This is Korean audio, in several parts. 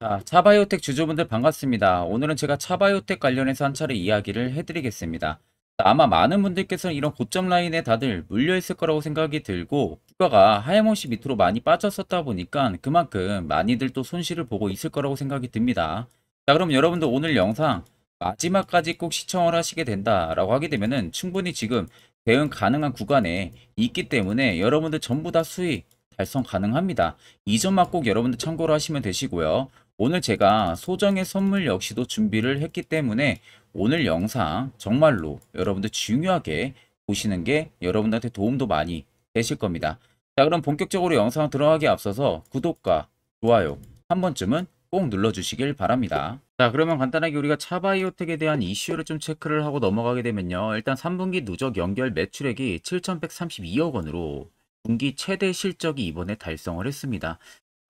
자, 차바이오텍 주주분들 반갑습니다. 오늘은 제가 차바이오텍 관련해서 한 차례 이야기를 해드리겠습니다. 아마 많은 분들께서는 이런 고점 라인에 다들 물려있을 거라고 생각이 들고 주가가 하염없이 밑으로 많이 빠졌었다 보니까 그만큼 많이들 또 손실을 보고 있을 거라고 생각이 듭니다. 자, 그럼 여러분들 오늘 영상 마지막까지 꼭 시청을 하시게 된다라고 하게 되면은 충분히 지금 대응 가능한 구간에 있기 때문에 여러분들 전부 다 수익 달성 가능합니다. 이 점만 꼭 여러분들 참고로 하시면 되시고요. 오늘 제가 소정의 선물 역시도 준비를 했기 때문에 오늘 영상 정말로 여러분들 중요하게 보시는 게 여러분들한테 도움도 많이 되실 겁니다. 자, 그럼 본격적으로 영상 들어가기 앞서서 구독과 좋아요 한 번쯤은 꼭 눌러주시길 바랍니다. 자, 그러면 간단하게 우리가 차바이오텍에 대한 이슈를 좀 체크를 하고 넘어가게 되면요. 일단 3분기 누적 연결 매출액이 7,132억 원으로 분기 최대 실적이 이번에 달성을 했습니다.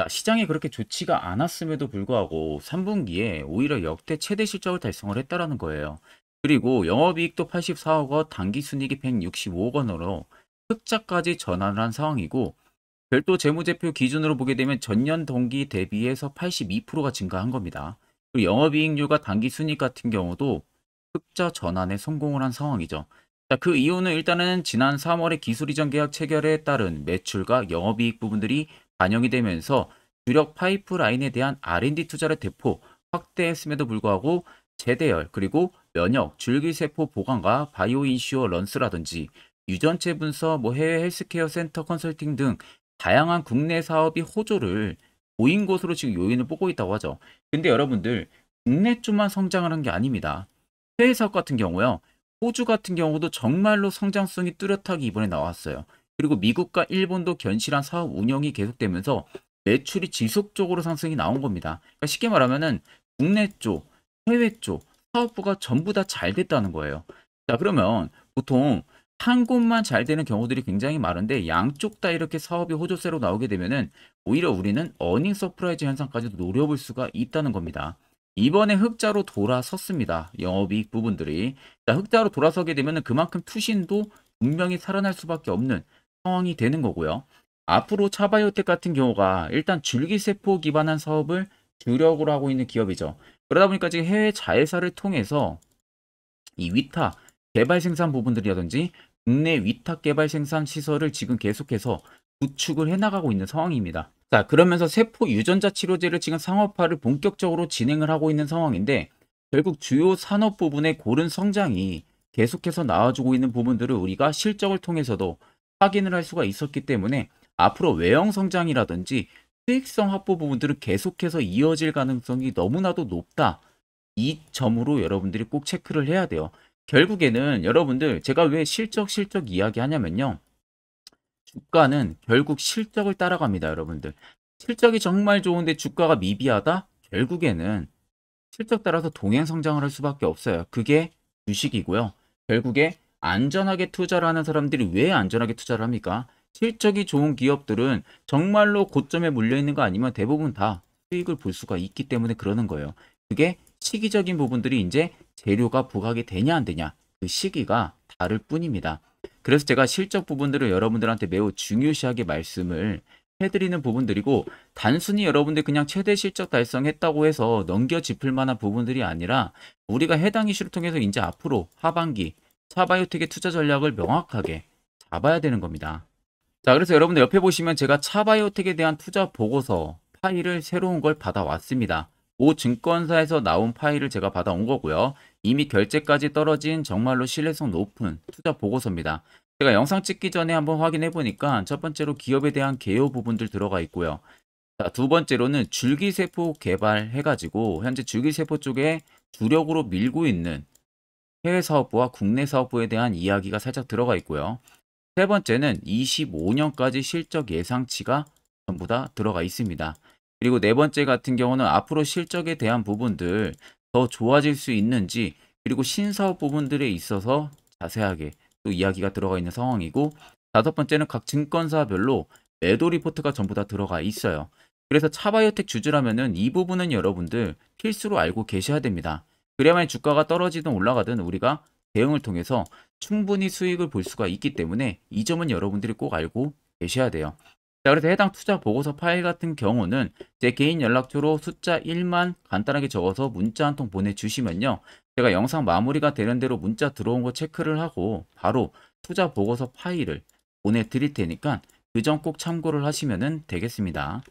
자, 시장이 그렇게 좋지가 않았음에도 불구하고 3분기에 오히려 역대 최대 실적을 달성을 했다라는 거예요. 그리고 영업이익도 84억 원, 당기순이익이 165억 원으로 흑자까지 전환을 한 상황이고 별도 재무제표 기준으로 보게 되면 전년 동기 대비해서 82%가 증가한 겁니다. 그리고 영업이익률과 당기순이익 같은 경우도 흑자 전환에 성공을 한 상황이죠. 자, 그 이유는 일단은 지난 3월에 기술 이전 계약 체결에 따른 매출과 영업이익 부분들이 반영이 되면서 주력 파이프라인에 대한 R&D 투자를 대폭 확대했음에도 불구하고 제대열 그리고 면역, 줄기세포 보관과 바이오 인슈어런스라든지 유전체 분석, 해외 헬스케어 센터 컨설팅 등 다양한 국내 사업이 호조를 보인 것으로 지금 요인을 보고 있다고 하죠. 근데 여러분들 국내 쪽만 성장을 한 게 아닙니다. 해외 사업 같은 경우요. 호주 같은 경우도 정말로 성장성이 뚜렷하게 이번에 나왔어요. 그리고 미국과 일본도 견실한 사업 운영이 계속되면서 매출이 지속적으로 상승이 나온 겁니다. 그러니까 쉽게 말하면은 국내 쪽, 해외 쪽 사업부가 전부 다 잘 됐다는 거예요. 자, 그러면 보통 한 곳만 잘 되는 경우들이 굉장히 많은데 양쪽 다 이렇게 사업이 호조세로 나오게 되면은 오히려 우리는 어닝 서프라이즈 현상까지도 노려볼 수가 있다는 겁니다. 이번에 흑자로 돌아섰습니다. 영업이익 부분들이. 자, 흑자로 돌아서게 되면은 그만큼 투신도 분명히 살아날 수밖에 없는 상황이 되는 거고요. 앞으로 차바이오텍 같은 경우가 일단 줄기세포 기반한 사업을 주력으로 하고 있는 기업이죠. 그러다 보니까 지금 해외 자회사를 통해서 이 위탁 개발 생산 부분들이라든지 국내 위탁 개발 생산 시설을 지금 계속해서 구축을 해나가고 있는 상황입니다. 자, 그러면서 세포 유전자 치료제를 지금 상업화를 본격적으로 진행을 하고 있는 상황인데 결국 주요 산업 부분의 고른 성장이 계속해서 나와주고 있는 부분들을 우리가 실적을 통해서도 확인을 할 수가 있었기 때문에 앞으로 외형 성장이라든지 수익성 확보 부분들은 계속해서 이어질 가능성이 너무나도 높다. 이 점으로 여러분들이 꼭 체크를 해야 돼요. 결국에는 여러분들 제가 왜 실적 이야기하냐면요. 주가는 결국 실적을 따라갑니다, 여러분들. 실적이 정말 좋은데 주가가 미비하다? 결국에는 실적 따라서 동행 성장을 할 수밖에 없어요. 그게 주식이고요. 결국에 안전하게 투자를 하는 사람들이 왜 안전하게 투자를 합니까? 실적이 좋은 기업들은 정말로 고점에 물려 있는 거 아니면 대부분 다 수익을 볼 수가 있기 때문에 그러는 거예요. 그게 시기적인 부분들이 이제 재료가 부각이 되냐 안 되냐 그 시기가 다를 뿐입니다. 그래서 제가 실적 부분들을 여러분들한테 매우 중요시하게 말씀을 해드리는 부분들이고 단순히 여러분들 그냥 최대 실적 달성했다고 해서 넘겨짚을 만한 부분들이 아니라 우리가 해당 이슈를 통해서 이제 앞으로 하반기 차바이오텍의 투자 전략을 명확하게 잡아야 되는 겁니다. 자, 그래서 여러분들 옆에 보시면 제가 차바이오텍에 대한 투자 보고서 파일을 새로운 걸 받아왔습니다. 모 증권사에서 나온 파일을 제가 받아온 거고요. 이미 결제까지 떨어진 정말로 신뢰성 높은 투자 보고서입니다. 제가 영상 찍기 전에 한번 확인해 보니까 첫 번째로 기업에 대한 개요 부분들 들어가 있고요. 자, 두 번째로는 줄기세포 개발해가지고 현재 줄기세포 쪽에 주력으로 밀고 있는 해외 사업부와 국내 사업부에 대한 이야기가 살짝 들어가 있고요. 세 번째는 25년까지 실적 예상치가 전부 다 들어가 있습니다. 그리고 네 번째 같은 경우는 앞으로 실적에 대한 부분들 더 좋아질 수 있는지 그리고 신사업 부분들에 있어서 자세하게 또 이야기가 들어가 있는 상황이고 다섯 번째는 각 증권사별로 매도 리포트가 전부 다 들어가 있어요. 그래서 차바이오텍 주주라면은 이 부분은 여러분들 필수로 알고 계셔야 됩니다. 그래야만 주가가 떨어지든 올라가든 우리가 대응을 통해서 충분히 수익을 볼 수가 있기 때문에 이 점은 여러분들이 꼭 알고 계셔야 돼요. 자, 그래서 해당 투자 보고서 파일 같은 경우는 제 개인 연락처로 숫자 1만 간단하게 적어서 문자 한 통 보내주시면요. 제가 영상 마무리가 되는 대로 문자 들어온 거 체크를 하고 바로 투자 보고서 파일을 보내드릴 테니까 그 점 꼭 참고를 하시면 되겠습니다.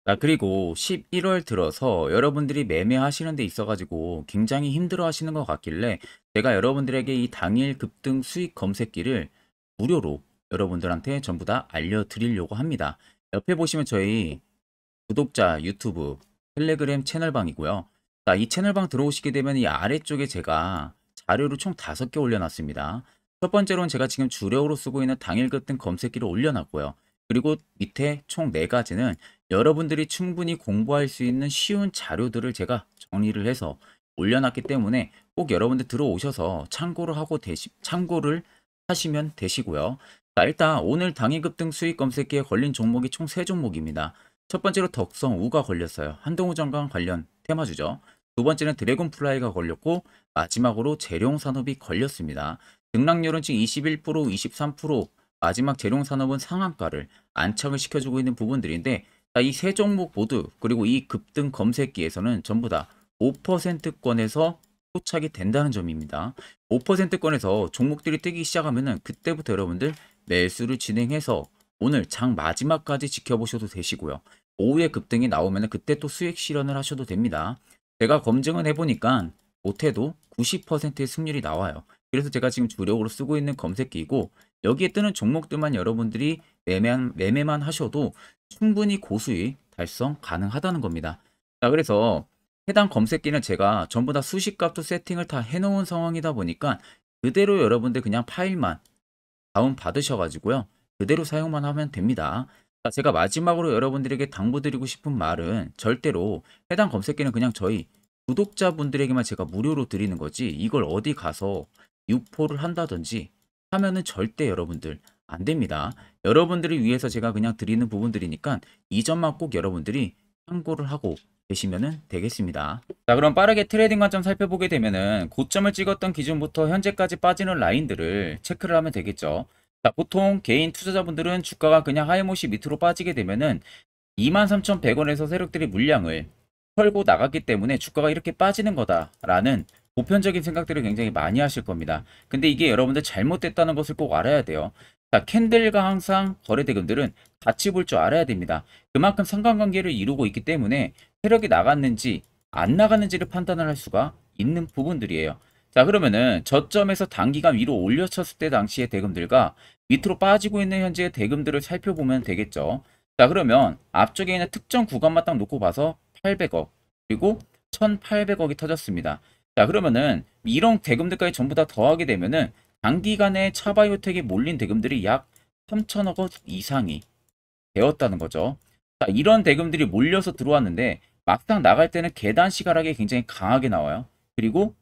자, 그리고 11월 들어서 여러분들이 매매하시는 데 있어가지고 굉장히 힘들어 하시는 것 같길래 제가 여러분들에게 이 당일 급등 수익 검색기를 무료로 여러분들한테 전부 다 알려드리려고 합니다. 옆에 보시면 저희 구독자 유튜브 텔레그램 채널방이고요. 자, 이 채널방 들어오시게 되면 이 아래쪽에 제가 자료를 총 5개 올려놨습니다. 첫 번째로는 제가 지금 주력으로 쓰고 있는 당일 급등 검색기를 올려놨고요. 그리고 밑에 총 4가지는 여러분들이 충분히 공부할 수 있는 쉬운 자료들을 제가 정리를 해서 올려놨기 때문에 꼭 여러분들 들어오셔서 참고를 하시면 되시고요. 자, 일단 오늘 당일 급등 수익 검색기에 걸린 종목이 총 3종목입니다. 첫 번째로 덕성우가 걸렸어요. 한동우전광 관련 테마주죠. 두 번째는 드래곤플라이가 걸렸고 마지막으로 재룡산업이 걸렸습니다. 등락률은 지금 21%, 23%, 마지막 재룡산업은 상한가를 안착을 시켜주고 있는 부분들인데 이 세 종목 모두 그리고 이 급등 검색기에서는 전부 다 5%권에서 포착이 된다는 점입니다. 5%권에서 종목들이 뜨기 시작하면은 그때부터 여러분들 매수를 진행해서 오늘 장 마지막까지 지켜보셔도 되시고요. 오후에 급등이 나오면 그때 또 수익 실현을 하셔도 됩니다. 제가 검증을 해보니까 못해도 90%의 승률이 나와요. 그래서 제가 지금 주력으로 쓰고 있는 검색기이고 여기에 뜨는 종목들만 여러분들이 매매만 하셔도 충분히 고수익 달성 가능하다는 겁니다. 자, 그래서 해당 검색기는 제가 전부 다 수식값도 세팅을 다 해놓은 상황이다 보니까 그대로 여러분들 그냥 파일만 다운 받으셔가지고요. 그대로 사용만 하면 됩니다. 자, 제가 마지막으로 여러분들에게 당부드리고 싶은 말은 절대로 해당 검색기는 그냥 저희 구독자분들에게만 제가 무료로 드리는 거지 이걸 어디 가서 유포를 한다든지 하면은 절대 여러분들 안 됩니다. 여러분들을 위해서 제가 그냥 드리는 부분들이니까 이 점만 꼭 여러분들이 참고를 하고 계시면 되겠습니다. 자, 그럼 빠르게 트레이딩 관점 살펴보게 되면은 고점을 찍었던 기준부터 현재까지 빠지는 라인들을 체크를 하면 되겠죠. 자, 보통 개인 투자자분들은 주가가 그냥 하이모시 밑으로 빠지게 되면은 23,100원에서 세력들이 물량을 털고 나갔기 때문에 주가가 이렇게 빠지는 거다라는 보편적인 생각들을 굉장히 많이 하실 겁니다. 근데 이게 여러분들 잘못됐다는 것을 꼭 알아야 돼요. 자, 캔들과 항상 거래대금들은 같이 볼 줄 알아야 됩니다. 그만큼 상관관계를 이루고 있기 때문에 세력이 나갔는지 안 나갔는지를 판단을 할 수가 있는 부분들이에요. 자, 그러면은 저점에서 단기간 위로 올려쳤을 때 당시의 대금들과 밑으로 빠지고 있는 현재의 대금들을 살펴보면 되겠죠. 자, 그러면 앞쪽에 있는 특정 구간만 딱 놓고 봐서 800억 그리고 1800억이 터졌습니다. 자, 그러면은 이런 대금들까지 전부 다 더하게 되면은 단기간에 차바이오텍에 몰린 대금들이 약 3천억 원 이상이 되었다는 거죠. 자, 이런 대금들이 몰려서 들어왔는데 막상 나갈 때는 계단식 하락이 굉장히 강하게 나와요. 그리고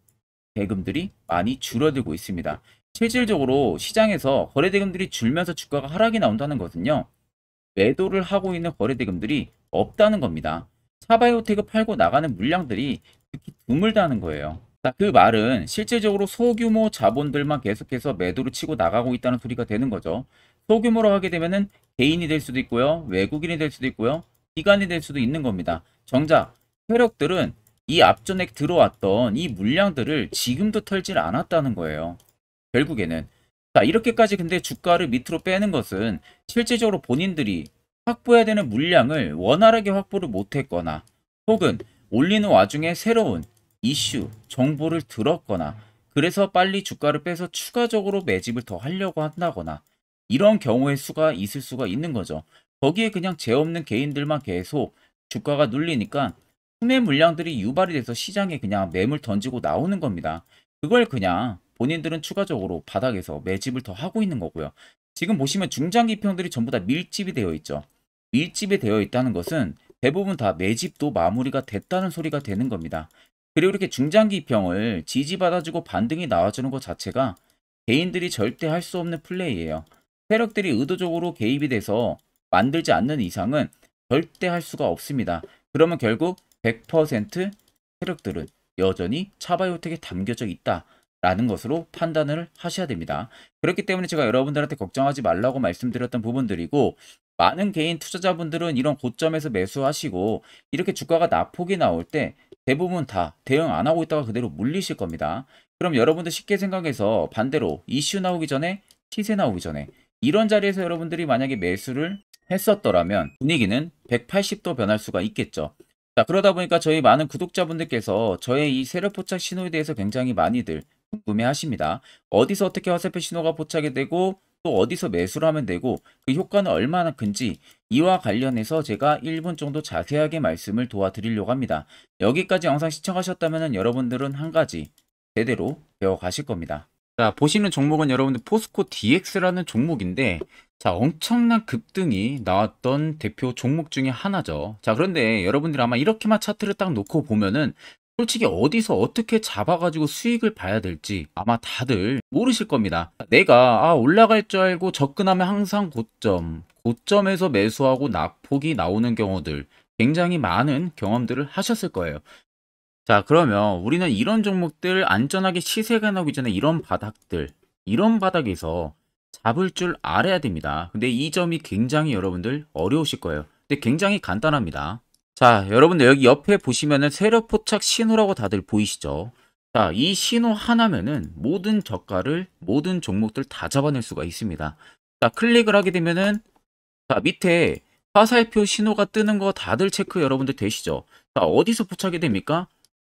대금들이 많이 줄어들고 있습니다. 실질적으로 시장에서 거래대금들이 줄면서 주가가 하락이 나온다는 것은요. 매도를 하고 있는 거래대금들이 없다는 겁니다. 차바이오텍을 팔고 나가는 물량들이 특히 드물다는 거예요. 자, 그 말은 실질적으로 소규모 자본들만 계속해서 매도를 치고 나가고 있다는 소리가 되는 거죠. 소규모로 하게 되면은 개인이 될 수도 있고요. 외국인이 될 수도 있고요. 기관이 될 수도 있는 겁니다. 정작 세력들은 이 앞전에 들어왔던 이 물량들을 지금도 털질 않았다는 거예요. 결국에는. 자, 이렇게까지 근데 주가를 밑으로 빼는 것은 실질적으로 본인들이 확보해야 되는 물량을 원활하게 확보를 못했거나 혹은 올리는 와중에 새로운 이슈, 정보를 들었거나 그래서 빨리 주가를 빼서 추가적으로 매집을 더 하려고 한다거나 이런 경우의 수가 있을 수가 있는 거죠. 거기에 그냥 죄 없는 개인들만 계속 주가가 눌리니까 수매 물량들이 유발이 돼서 시장에 그냥 매물 던지고 나오는 겁니다. 그걸 그냥 본인들은 추가적으로 바닥에서 매집을 더 하고 있는 거고요. 지금 보시면 중장기평들이 전부 다 밀집이 되어 있죠. 밀집이 되어 있다는 것은 대부분 다 매집도 마무리가 됐다는 소리가 되는 겁니다. 그리고 이렇게 중장기평을 지지받아주고 반등이 나와주는 것 자체가 개인들이 절대 할 수 없는 플레이예요. 세력들이 의도적으로 개입이 돼서 만들지 않는 이상은 절대 할 수가 없습니다. 그러면 결국 100% 세력들은 여전히 차바이오텍에 담겨져 있다라는 것으로 판단을 하셔야 됩니다. 그렇기 때문에 제가 여러분들한테 걱정하지 말라고 말씀드렸던 부분들이고 많은 개인 투자자분들은 이런 고점에서 매수하시고 이렇게 주가가 낙폭이 나올 때 대부분 다 대응 안 하고 있다가 그대로 물리실 겁니다. 그럼 여러분들 쉽게 생각해서 반대로 이슈 나오기 전에 시세 나오기 전에 이런 자리에서 여러분들이 만약에 매수를 했었더라면 분위기는 180도 변할 수가 있겠죠. 자, 그러다 보니까 저희 많은 구독자분들께서 저의 이 세력 포착 신호에 대해서 굉장히 많이들 궁금해 하십니다. 어디서 어떻게 화살표 신호가 포착이 되고 또 어디서 매수를 하면 되고 그 효과는 얼마나 큰지 이와 관련해서 제가 1분 정도 자세하게 말씀을 도와드리려고 합니다. 여기까지 영상 시청하셨다면 여러분들은 한 가지 제대로 배워가실 겁니다. 자, 보시는 종목은 여러분들 포스코 DX라는 종목인데 자, 엄청난 급등이 나왔던 대표 종목 중에 하나죠. 자, 그런데 여러분들이 아마 이렇게만 차트를 딱 놓고 보면은 솔직히 어디서 어떻게 잡아가지고 수익을 봐야 될지 아마 다들 모르실 겁니다. 내가 올라갈 줄 알고 접근하면 항상 고점에서 매수하고 낙폭이 나오는 경우들 굉장히 많은 경험들을 하셨을 거예요. 자, 그러면 우리는 이런 종목들 안전하게 시세가 나오기 전에 이런 바닥에서 잡을 줄 알아야 됩니다. 근데 이 점이 굉장히 여러분들 어려우실 거예요. 근데 굉장히 간단합니다. 자, 여러분들 여기 옆에 보시면은 세력 포착 신호라고 다들 보이시죠? 자, 이 신호 하나면은 모든 저가를, 모든 종목들 다 잡아낼 수가 있습니다. 자, 클릭을 하게 되면은 자, 밑에 화살표 신호가 뜨는 거 다들 체크 여러분들 되시죠? 자, 어디서 포착이 됩니까?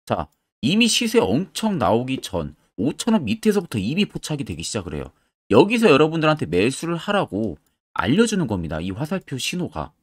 자, 이미 시세 엄청 나오기 전 5,000원 밑에서부터 이미 포착이 되기 시작을 해요. 여기서 여러분들한테 매수를 하라고 알려주는 겁니다. 이 화살표 신호가.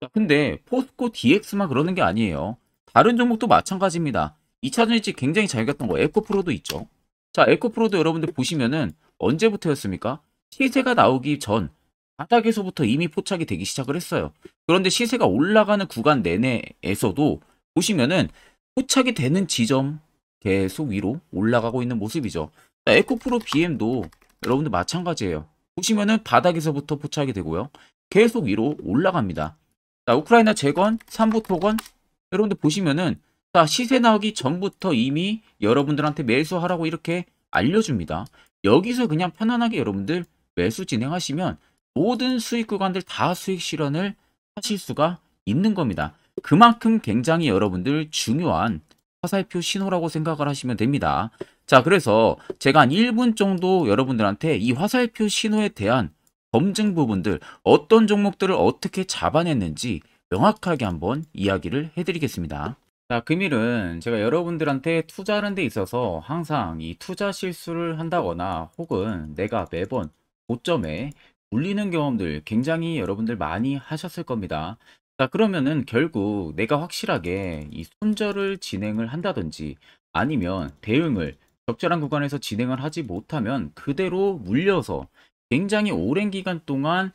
자, 근데 포스코 DX만 그러는 게 아니에요. 다른 종목도 마찬가지입니다. 2차 전지 굉장히 잘 갔던 거 에코프로도 있죠. 자, 에코프로도 여러분들 보시면은 언제부터였습니까? 시세가 나오기 전 바닥에서부터 이미 포착이 되기 시작을 했어요. 그런데 시세가 올라가는 구간 내내에서도 보시면은 포착이 되는 지점 계속 위로 올라가고 있는 모습이죠. 자, 에코프로 BM도 여러분들 마찬가지예요. 보시면은 바닥에서부터 포착이 되고요. 계속 위로 올라갑니다. 자, 우크라이나 재건, 삼부 토건 여러분들 보시면은 자, 시세 나오기 전부터 이미 여러분들한테 매수하라고 이렇게 알려줍니다. 여기서 그냥 편안하게 여러분들 매수 진행하시면 모든 수익 구간들 다 수익 실현을 하실 수가 있는 겁니다. 그만큼 굉장히 여러분들 중요한 화살표 신호라고 생각을 하시면 됩니다. 자, 그래서 제가 한 1분 정도 여러분들한테 이 화살표 신호에 대한 검증 부분들 어떤 종목들을 어떻게 잡아냈는지 명확하게 한번 이야기를 해드리겠습니다. 자, 금일은 제가 여러분들한테 투자하는 데 있어서 항상 이 투자 실수를 한다거나 혹은 내가 매번 고점에 물리는 경험들 굉장히 여러분들 많이 하셨을 겁니다. 자, 그러면은 결국 내가 확실하게 이 손절을 진행을 한다든지 아니면 대응을 적절한 구간에서 진행을 하지 못하면 그대로 물려서 굉장히 오랜 기간 동안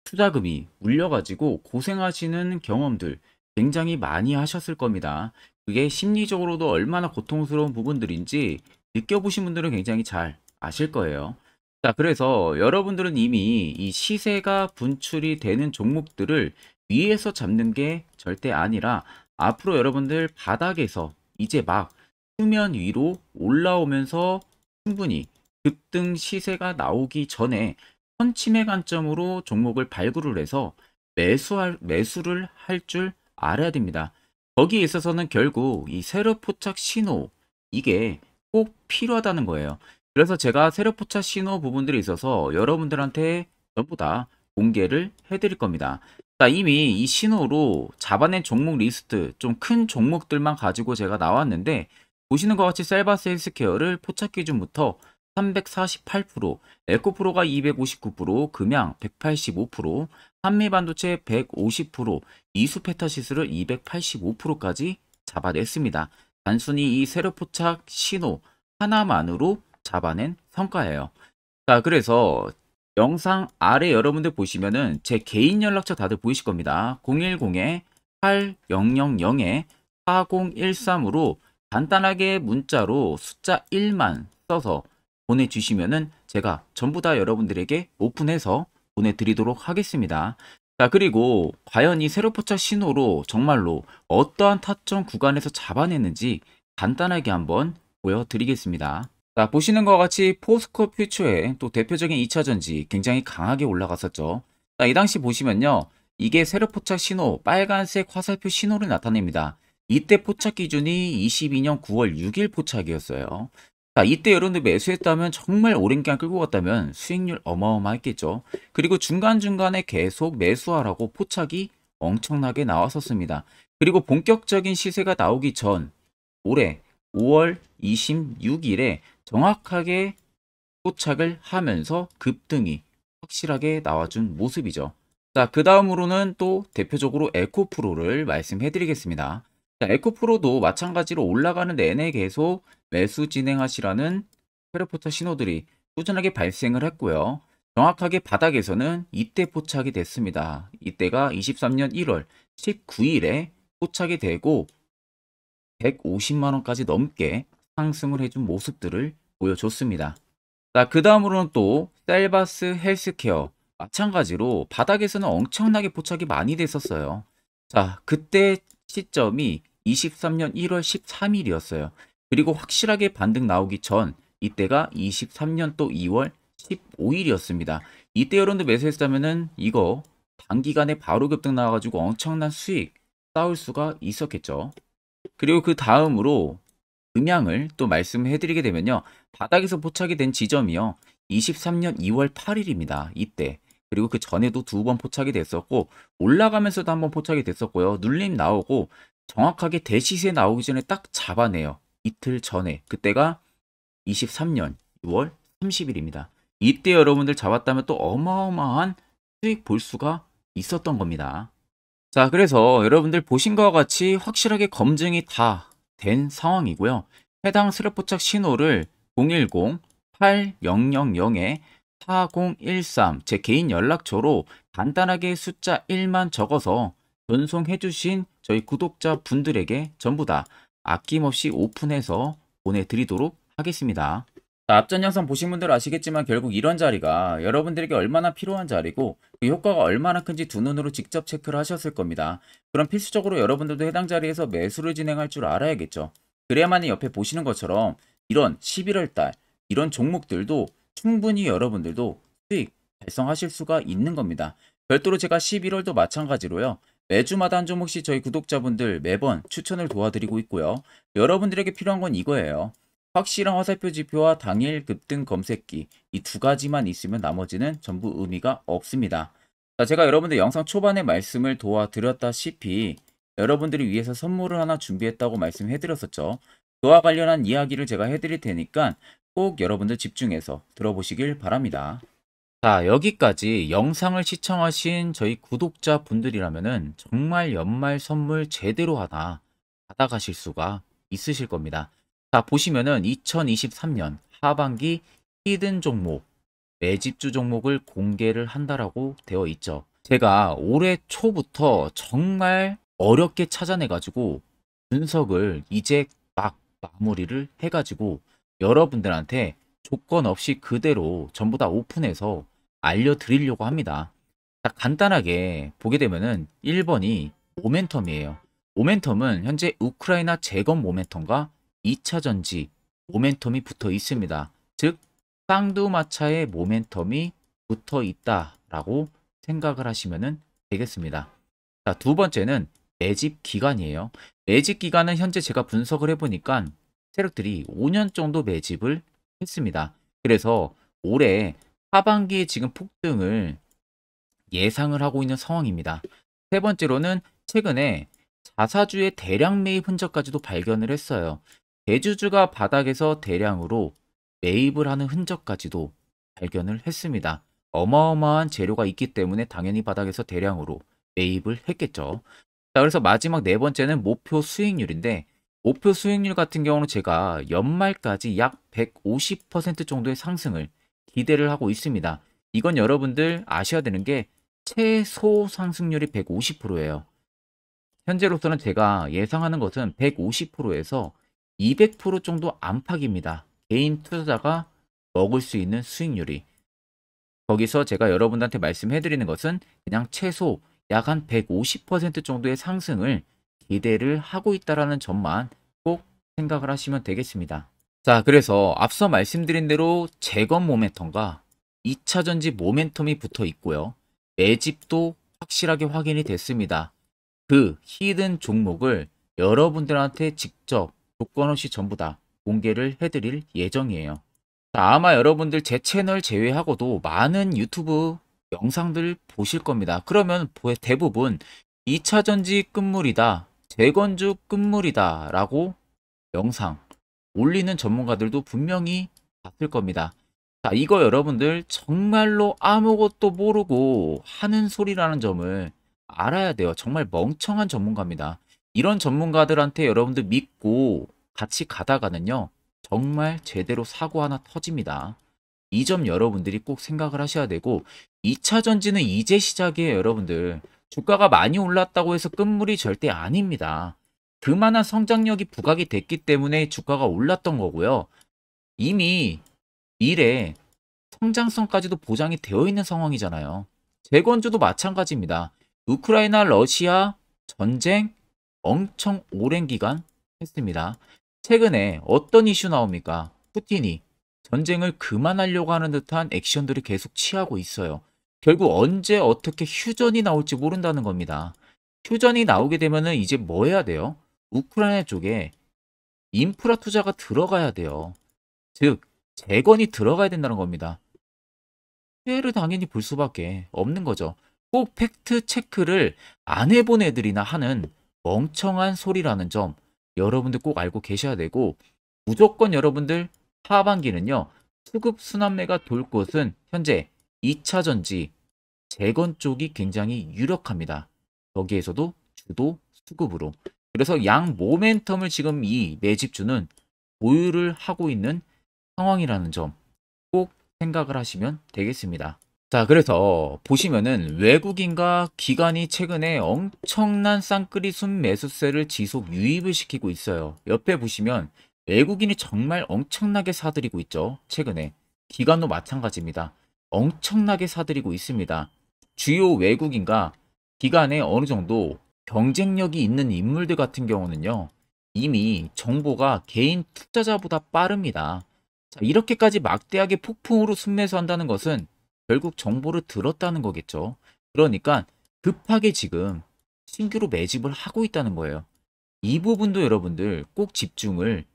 투자금이 물려가지고 고생하시는 경험들 굉장히 많이 하셨을 겁니다. 그게 심리적으로도 얼마나 고통스러운 부분들인지 느껴보신 분들은 굉장히 잘 아실 거예요. 자, 그래서 여러분들은 이미 이 시세가 분출이 되는 종목들을 위에서 잡는 게 절대 아니라 앞으로 여러분들 바닥에서 이제 막 수면 위로 올라오면서 충분히 급등 시세가 나오기 전에 선침의 관점으로 종목을 발굴을 해서 매수를 할 줄 알아야 됩니다. 거기에 있어서는 결국 이 세력 포착 신호 이게 꼭 필요하다는 거예요. 그래서 제가 세력 포착 신호 부분들이 있어서 여러분들한테 전부 다 공개를 해드릴 겁니다. 자, 이미 이 신호로 잡아낸 종목 리스트 좀 큰 종목들만 가지고 제가 나왔는데 보시는 것 같이 셀바스 헬스케어를 포착 기준부터 348%, 에코프로가 259%, 금양 185%, 한미반도체 150%, 이수페타시스를 285%까지 잡아냈습니다. 단순히 이 세력 포착 신호 하나만으로 잡아낸 성과예요. 자, 그래서 영상 아래 여러분들 보시면은 제 개인 연락처 다들 보이실 겁니다. 010-8000-4013으로 간단하게 문자로 숫자 1만 써서 보내주시면은 제가 전부 다 여러분들에게 오픈해서 보내드리도록 하겠습니다. 자, 그리고 과연 이 세력 포착 신호로 정말로 어떠한 타점 구간에서 잡아냈는지 간단하게 한번 보여드리겠습니다. 자, 보시는 것 같이 포스코 퓨처의 또 대표적인 2차 전지 굉장히 강하게 올라갔었죠. 자, 이 당시 보시면요. 이게 세력 포착 신호, 빨간색 화살표 신호를 나타냅니다. 이때 포착 기준이 22년 9월 6일 포착이었어요. 자, 이때 여러분들 매수했다면 정말 오랜 기간 끌고 갔다면 수익률 어마어마했겠죠. 그리고 중간중간에 계속 매수하라고 포착이 엄청나게 나왔었습니다. 그리고 본격적인 시세가 나오기 전 올해 5월 26일에 정확하게 포착을 하면서 급등이 확실하게 나와준 모습이죠. 자, 그 다음으로는 또 대표적으로 에코프로를 말씀해 드리겠습니다. 자, 에코프로도 마찬가지로 올라가는 내내 계속 매수 진행하시라는 페르포터 신호들이 꾸준하게 발생을 했고요. 정확하게 바닥에서는 이때 포착이 됐습니다. 이때가 23년 1월 19일에 포착이 되고 150만 원까지 넘게 상승을 해준 모습들을 보여줬습니다. 자, 그 다음으로는 또 셀바스 헬스케어 마찬가지로 바닥에서는 엄청나게 포착이 많이 됐었어요. 자, 그때 시점이 23년 1월 13일이었어요. 그리고 확실하게 반등 나오기 전 이때가 23년 또 2월 15일이었습니다. 이때 여러분들 매수했다면은 이거 단기간에 바로 급등 나와가지고 엄청난 수익 쌓을 수가 있었겠죠. 그리고 그 다음으로 음향을 또 말씀해 드리게 되면요. 바닥에서 포착이 된 지점이요. 23년 2월 8일입니다. 이때. 그리고 그 전에도 두 번 포착이 됐었고 올라가면서도 한번 포착이 됐었고요. 눌림 나오고 정확하게 대시세 나오기 전에 딱 잡아내요. 이틀 전에. 그때가 23년 6월 30일입니다. 이때 여러분들 잡았다면 또 어마어마한 수익 볼 수가 있었던 겁니다. 자, 그래서 여러분들 보신 것과 같이 확실하게 검증이 다 된 상황이고요. 해당 스랩 포착 신호를 010-8000-4013 제 개인 연락처로 간단하게 숫자 1만 적어서 전송해 주신 저희 구독자 분들에게 전부 다 아낌없이 오픈해서 보내드리도록 하겠습니다. 자, 앞전 영상 보신 분들 아시겠지만 결국 이런 자리가 여러분들에게 얼마나 필요한 자리고 그 효과가 얼마나 큰지 두 눈으로 직접 체크를 하셨을 겁니다. 그럼 필수적으로 여러분들도 해당 자리에서 매수를 진행할 줄 알아야겠죠. 그래야만 옆에 보시는 것처럼 이런 11월 달 이런 종목들도 충분히 여러분들도 수익 달성하실 수가 있는 겁니다. 별도로 제가 11월도 마찬가지로요. 매주마다 한 종목씩 저희 구독자분들 매번 추천을 도와드리고 있고요. 여러분들에게 필요한 건 이거예요. 확실한 화살표 지표와 당일 급등 검색기 이 두 가지만 있으면 나머지는 전부 의미가 없습니다. 자, 제가 여러분들 영상 초반에 말씀을 도와드렸다시피 여러분들을 위해서 선물을 하나 준비했다고 말씀해드렸었죠. 그와 관련한 이야기를 제가 해드릴 테니까 꼭 여러분들 집중해서 들어보시길 바랍니다. 자, 여기까지 영상을 시청하신 저희 구독자 분들이라면은 정말 연말 선물 제대로 하나 받아가실 수가 있으실 겁니다. 자, 보시면은 2023년 하반기 히든 종목, 매집주 종목을 공개를 한다라고 되어 있죠. 제가 올해 초부터 정말 어렵게 찾아내가지고 분석을 이제 막 마무리를 해가지고 여러분들한테 조건 없이 그대로 전부 다 오픈해서 알려드리려고 합니다. 자, 간단하게 보게 되면은 1번이 모멘텀이에요. 모멘텀은 현재 우크라이나 재건 모멘텀과 2차 전지 모멘텀이 붙어 있습니다. 즉 쌍두마차의 모멘텀이 붙어 있다라고 생각을 하시면 되겠습니다. 자, 두 번째는 매집 기간이에요. 매집 기간은 현재 제가 분석을 해보니까 세력들이 5년 정도 매집을 했습니다. 그래서 올해 하반기에 지금 폭등을 예상을 하고 있는 상황입니다. 세 번째로는 최근에 자사주의 대량 매입 흔적까지도 발견을 했어요. 대주주가 바닥에서 대량으로 매입을 하는 흔적까지도 발견을 했습니다. 어마어마한 재료가 있기 때문에 당연히 바닥에서 대량으로 매입을 했겠죠. 자, 그래서 마지막 네 번째는 목표 수익률인데 목표 수익률 같은 경우는 제가 연말까지 약 150% 정도의 상승을 기대를 하고 있습니다. 이건 여러분들 아셔야 되는 게 최소 상승률이 150%예요. 현재로서는 제가 예상하는 것은 150%에서 200% 정도 안팎입니다. 개인 투자자가 먹을 수 있는 수익률이. 거기서 제가 여러분들한테 말씀해 드리는 것은 그냥 최소 약 한 150% 정도의 상승을 기대를 하고 있다는 점만 꼭 생각을 하시면 되겠습니다. 자, 그래서 앞서 말씀드린 대로 재건 모멘텀과 2차 전지 모멘텀이 붙어 있고요. 매집도 확실하게 확인이 됐습니다. 그 히든 종목을 여러분들한테 직접 조건 없이 전부 다 공개를 해드릴 예정이에요. 자, 아마 여러분들 제 채널 제외하고도 많은 유튜브 영상들 보실 겁니다. 그러면 대부분 2차전지 끝물이다, 재건주 끝물이다 라고 영상 올리는 전문가들도 분명히 봤을 겁니다. 자, 이거 여러분들 정말로 아무것도 모르고 하는 소리라는 점을 알아야 돼요. 정말 멍청한 전문가입니다. 이런 전문가들한테 여러분들 믿고 같이 가다가는요, 정말 제대로 사고 하나 터집니다. 이 점 여러분들이 꼭 생각을 하셔야 되고, 2차 전지는 이제 시작이에요, 여러분들. 주가가 많이 올랐다고 해서 끝물이 절대 아닙니다. 그만한 성장력이 부각이 됐기 때문에 주가가 올랐던 거고요. 이미 미래 성장성까지도 보장이 되어 있는 상황이잖아요. 재건주도 마찬가지입니다. 우크라이나 러시아 전쟁 엄청 오랜 기간 했습니다. 최근에 어떤 이슈 나옵니까? 푸틴이 전쟁을 그만하려고 하는 듯한 액션들을 계속 취하고 있어요. 결국 언제 어떻게 휴전이 나올지 모른다는 겁니다. 휴전이 나오게 되면은 이제 뭐 해야 돼요? 우크라이나 쪽에 인프라 투자가 들어가야 돼요. 즉, 재건이 들어가야 된다는 겁니다. 피해를 당연히 볼 수밖에 없는 거죠. 꼭 팩트 체크를 안 해본 애들이나 하는 멍청한 소리라는 점 여러분들 꼭 알고 계셔야 되고, 무조건 여러분들 하반기는요, 수급 순환매가 돌 곳은 현재 2차 전지, 재건 쪽이 굉장히 유력합니다. 여기에서도 주도 수급으로. 그래서 양 모멘텀을 지금 이 매집주는 보유를 하고 있는 상황이라는 점 꼭 생각을 하시면 되겠습니다. 자, 그래서 보시면은 외국인과 기관이 최근에 엄청난 쌍끌이 순매수세를 지속 유입을 시키고 있어요. 옆에 보시면 외국인이 정말 엄청나게 사들이고 있죠. 최근에 기관도 마찬가지입니다. 엄청나게 사들이고 있습니다. 주요 외국인과 기관에 어느 정도 경쟁력이 있는 인물들 같은 경우는요, 이미 정보가 개인 투자자보다 빠릅니다. 자, 이렇게까지 막대하게 폭풍으로 순매수한다는 것은 결국 정보를 들었다는 거겠죠. 그러니까 급하게 지금 신규로 매집을 하고 있다는 거예요. 이 부분도 여러분들 꼭 집중을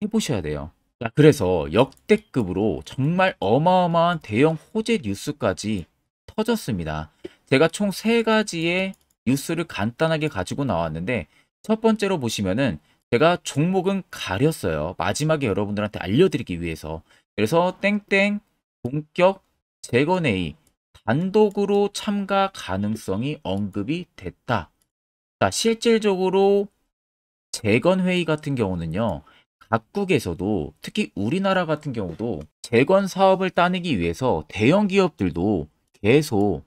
해보셔야 돼요. 자, 그래서 역대급으로 정말 어마어마한 대형 호재 뉴스까지 터졌습니다. 제가 총 3가지의 뉴스를 간단하게 가지고 나왔는데, 첫 번째로 보시면은 제가 종목은 가렸어요. 마지막에 여러분들한테 알려드리기 위해서. 그래서 땡땡 본격 재건회의 단독으로 참가 가능성이 언급이 됐다. 자, 실질적으로 재건회의 같은 경우는요, 각국에서도 특히 우리나라 같은 경우도 재건 사업을 따내기 위해서 대형 기업들도 계속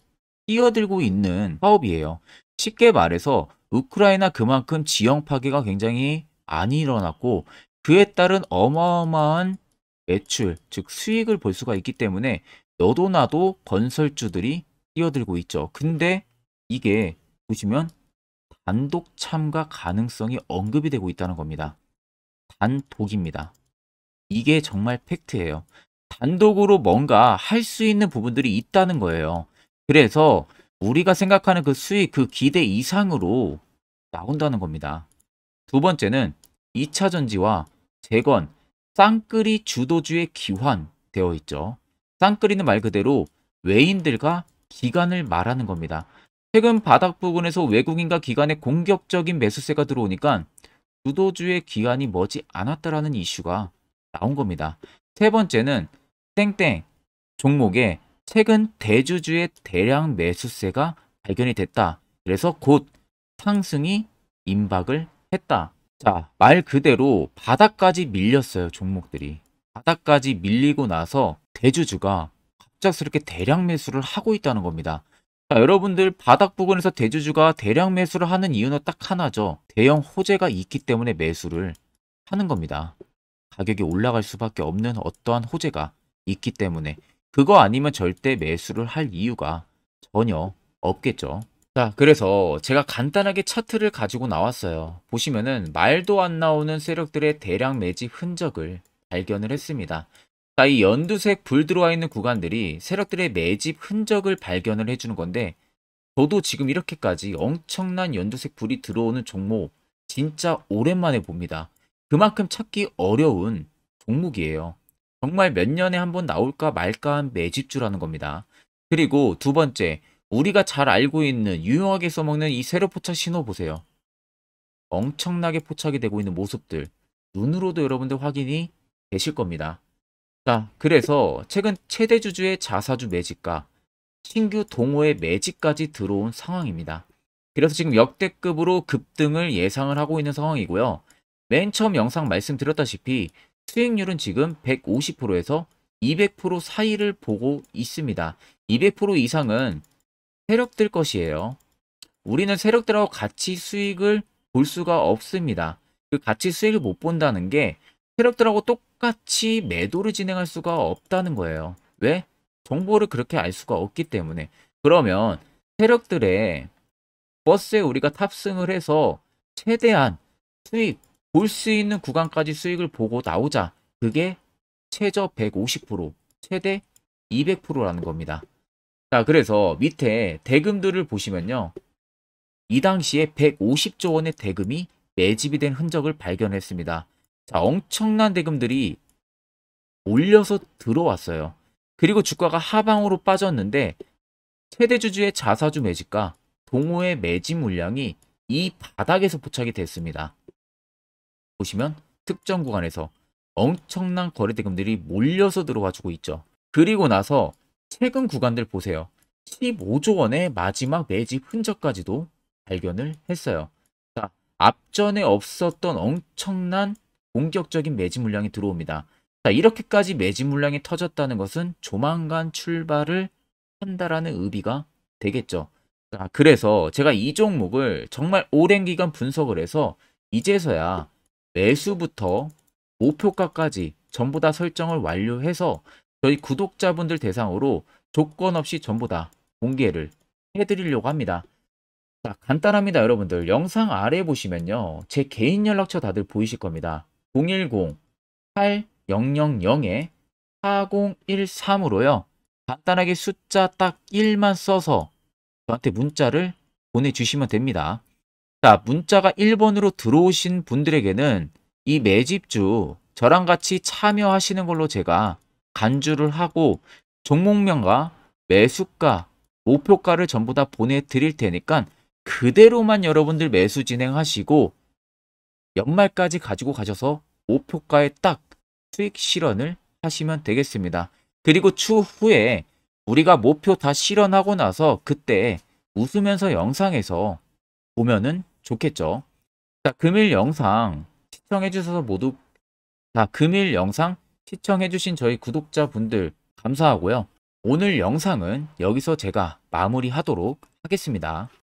뛰어들고 있는 사업이에요. 쉽게 말해서 우크라이나 그만큼 지형 파괴가 굉장히 많이 일어났고, 그에 따른 어마어마한 매출, 즉 수익을 볼 수가 있기 때문에 너도 나도 건설주들이 뛰어들고 있죠. 근데 이게 보시면 단독 참가 가능성이 언급이 되고 있다는 겁니다. 단독입니다. 이게 정말 팩트예요. 단독으로 뭔가 할 수 있는 부분들이 있다는 거예요. 그래서 우리가 생각하는 그 수익, 그 기대 이상으로 나온다는 겁니다. 두 번째는 2차 전지와 재건, 쌍끌이 주도주의 기환되어 있죠. 쌍끌이는 말 그대로 외인들과 기관을 말하는 겁니다. 최근 바닥 부근에서 외국인과 기관의 공격적인 매수세가 들어오니까 주도주의 기관이 머지 않았다라는 이슈가 나온 겁니다. 세 번째는 땡땡 종목에 최근 대주주의 대량 매수세가 발견이 됐다. 그래서 곧 상승이 임박을 했다. 자, 말 그대로 바닥까지 밀렸어요, 종목들이. 바닥까지 밀리고 나서 대주주가 갑작스럽게 대량 매수를 하고 있다는 겁니다. 자, 여러분들 바닥 부근에서 대주주가 대량 매수를 하는 이유는 딱 하나죠. 대형 호재가 있기 때문에 매수를 하는 겁니다. 가격이 올라갈 수밖에 없는 어떠한 호재가 있기 때문에. 그거 아니면 절대 매수를 할 이유가 전혀 없겠죠. 자, 그래서 제가 간단하게 차트를 가지고 나왔어요. 보시면은 말도 안 나오는 세력들의 대량 매집 흔적을 발견을 했습니다. 자, 이 연두색 불 들어와 있는 구간들이 세력들의 매집 흔적을 발견을 해주는 건데, 저도 지금 이렇게까지 엄청난 연두색 불이 들어오는 종목 진짜 오랜만에 봅니다. 그만큼 찾기 어려운 종목이에요. 정말 몇 년에 한 번 나올까 말까 한 매집주라는 겁니다. 그리고 두 번째, 우리가 잘 알고 있는 유용하게 써먹는 이 세로 포착 신호 보세요. 엄청나게 포착이 되고 있는 모습들 눈으로도 여러분들 확인이 되실 겁니다. 자, 그래서 최근 최대 주주의 자사주 매집과 신규 동호회 매집까지 들어온 상황입니다. 그래서 지금 역대급으로 급등을 예상을 하고 있는 상황이고요. 맨 처음 영상 말씀드렸다시피 수익률은 지금 150%에서 200% 사이를 보고 있습니다. 200% 이상은 세력들 것이에요. 우리는 세력들하고 같이 수익을 볼 수가 없습니다. 그 같이 수익을 못 본다는 게 세력들하고 똑같이 매도를 진행할 수가 없다는 거예요. 왜? 정보를 그렇게 알 수가 없기 때문에. 그러면 세력들의 버스에 우리가 탑승을 해서 최대한 수익 볼 수 있는 구간까지 수익을 보고 나오자. 그게 최저 150%, 최대 200%라는 겁니다. 자, 그래서 밑에 대금들을 보시면요. 이 당시에 150조 원의 대금이 매집이 된 흔적을 발견했습니다. 자, 엄청난 대금들이 몰려서 들어왔어요. 그리고 주가가 하방으로 빠졌는데 최대 주주의 자사주 매집과 동호회 매집 물량이 이 바닥에서 포착이 됐습니다. 보시면 특정 구간에서 엄청난 거래 대금들이 몰려서 들어와주고 있죠. 그리고 나서 최근 구간들 보세요. 15조 원의 마지막 매집 흔적까지도 발견을 했어요. 자, 앞전에 없었던 엄청난 공격적인 매집 물량이 들어옵니다. 자, 이렇게까지 매집 물량이 터졌다는 것은 조만간 출발을 한다라는 의미가 되겠죠. 자, 그래서 제가 이 종목을 정말 오랜 기간 분석을 해서 이제서야 매수부터 목표가까지 전부 다 설정을 완료해서 저희 구독자분들 대상으로 조건 없이 전부 다 공개를 해드리려고 합니다. 자, 간단합니다, 여러분들. 영상 아래 보시면요. 제 개인 연락처 다들 보이실 겁니다. 010-8013-4013으로요. 간단하게 숫자 딱 1만 써서 저한테 문자를 보내주시면 됩니다. 자, 문자가 1번으로 들어오신 분들에게는 이 매집주 저랑 같이 참여하시는 걸로 제가 간주를 하고 종목명과 매수가, 목표가를 전부 다 보내드릴 테니까 그대로만 여러분들 매수 진행하시고 연말까지 가지고 가셔서 목표가에 딱 수익 실현을 하시면 되겠습니다. 그리고 추후에 우리가 목표 다 실현하고 나서 그때 웃으면서 영상에서 보면은 좋겠죠. 자, 금일 영상 시청해 주셔서 모두 금일 영상 시청해 주신 저희 구독자분들 감사하고요. 오늘 영상은 여기서 제가 마무리하도록 하겠습니다.